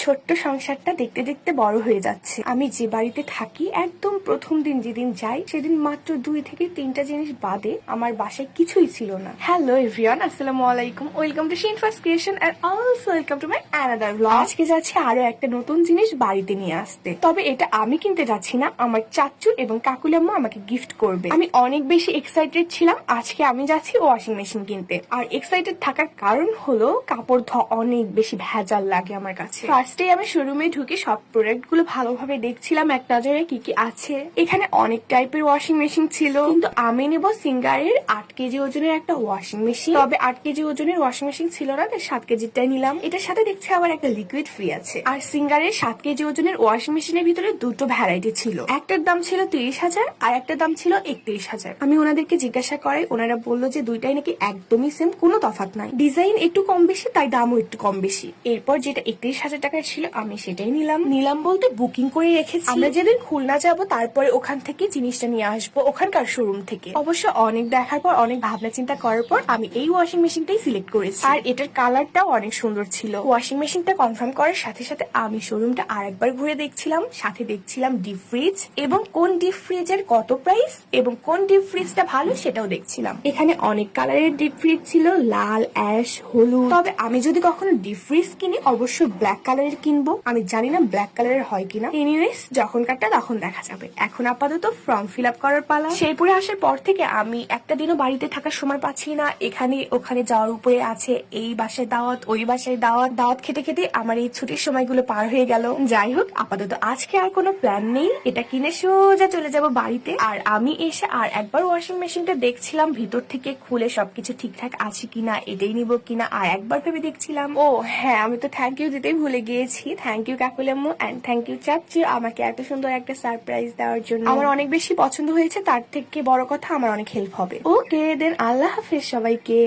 ছোট্ট সংসারটা দেখতে দেখতে বড় হয়ে যাচ্ছে। আমি যে বাড়িতে থাকি একদম প্রথম দিন যেদিন যাই সেদিন মাত্র 2 থেকে 3টা জিনিস বাদে আমার বাসায় কিছুই ছিল না। হ্যালো এভরিওয়ান, আসসালামু আলাইকুম, ওয়েলকাম টু শিন first creation and also welcome to my another blog. আজকে যাচ্ছি আরো একটা নতুন জিনিস বাড়িতে নিয়ে আসতে। তবে এটা আমি কিনতে যাচ্ছি না, আমার চাচু এবং কাকুলাম্মা আমাকে গিফট করবে। আমি অনেক বেশি এক্সাইটেড ছিলাম। আজকে আমি যাচ্ছি ওয়াশিং মেশিন কিনতে। আর এক্সাইটেড থাকার কারণ হলো কাপড় ধোয়া অনেক বেশি ভেজাল লাগে আমার কাছে। ফার্স্টে আমি শোরুমে ঢুকে সব প্রোডাক্ট গুলো ভালোভাবে দেখছিলাম এক নজরে কি কি আছে। এখানে অনেক টাইপের ওয়াশিং মেশিন ছিল, কিন্তু আমি নেব সিঙ্গারের 8 কেজি ওজনের একটা ওয়াশিং মেশিন। তবে 8 কেজি ওজনের ওয়াশিং মেশিন ছিল না, তাই 7 কেজিটাই নিলাম। এটার সাথে দেখছি আবার একটা লিকুইড ফ্রি আছে। আর সিঙ্গারের 7 কেজি ওজনের ওয়াশিং মেশিনের ভিতরে দুটো ভ্যারাইটি ছিল। একটার দাম ছিল 30,000 আর একটার দাম ছিল 31,000। আমি ওনাদেরকে জিজ্ঞাসা করাই ওনারা বললো যে দুইটাই নাকি একদমই সেম, কোনো তফাৎ নাই। ডিজাইন একটু কম বেশি, তাই দামও একটু কম বেশি। এরপর যেটা 31,000 টাকার ছিল আমি সেটাই নিলাম বলতে বুকিং করে রেখেছি। আমরা যেদিন খুলনা যাব তারপরে ওখান থেকে জিনিসটা নিয়ে আসবো, ওখানকার শোরুম থেকে। অবশ্য অনেক দেখার পর, অনেক ভাবনা চিন্তা করার পর আমি এই ওয়াশিং মেশিনটাই সিলেক্ট করেছি। আর এটার কালারটাও অনেক সুন্দর ছিল। ওয়াশিং মেশিনটা কনফার্ম করার সাথে সাথে আমি শোরুমটা আরেকবার ঘুরে দেখছিলাম, সাথে দেখছিলাম ডিপ ফ্রিজ এবং কোন ডিপ ফ্রিজের কত প্রাইস এবং কোন ডিপ ফ্রিজটা ভালো সেটাও দেখছিলাম। এখানে অনেক কালারের ডিপ ফ্রিজ ছিল, লাল, অ্যাশ, হলুদ। তবে আমি যদি কখনো ডিপ ফ্রিজ কিনি অবশ্যই ব্ল্যাক কালারের কিনবো। আমি জানি না ব্ল্যাক কালারের হয় কিনা। এনিওয়েজ যখন কাটটা তখন দেখা যাবে। এখন আপাতত ফর্ম ফিল আপ করার পালা। শেরপুরে আসার পর থেকে আমি একটা দিনও বাড়িতে থাকার সময় পাচ্ছি না। এখানে ওখানে যাওয়ার উপরে আছে, এই বাসায় দাওয়াত, ওই বাসায় দাওয়াত। দাওয়াত খেতে খেতে আমার এই ছুটির সময়গুলো পার হয়ে গেল। যাই হোক, আপাতত আজকে আর কোনো প্ল্যান নেই। এটা কিনে সোজা চলে যাব বাড়িতে। আর আমি এসে আর একবার ওয়াশিং মেশিনটা দেখছিলাম ভিতর থেকে খুলে সবকিছু ঠিকঠাক আছে কিনা, এটাই নিব কিনা আর একবার ভেবে দেখছিলাম। ও হ্যাঁ, আমি তো থ্যাংক ইউ দিতেই ভুলে গিয়েছি। থ্যাংক ইউ কাকুলাম্মু এন্ড থ্যাংক ইউ চাচু আমাকে এত সুন্দর একটা সারপ্রাইজ দেওয়ার জন্য। আমার অনেক বেশি পছন্দ হয়েছে, তার থেকে বড় কথা আমার অনেক হেল্প হবে। ওকে দেন, আল্লাহ হাফেজ সবাইকে।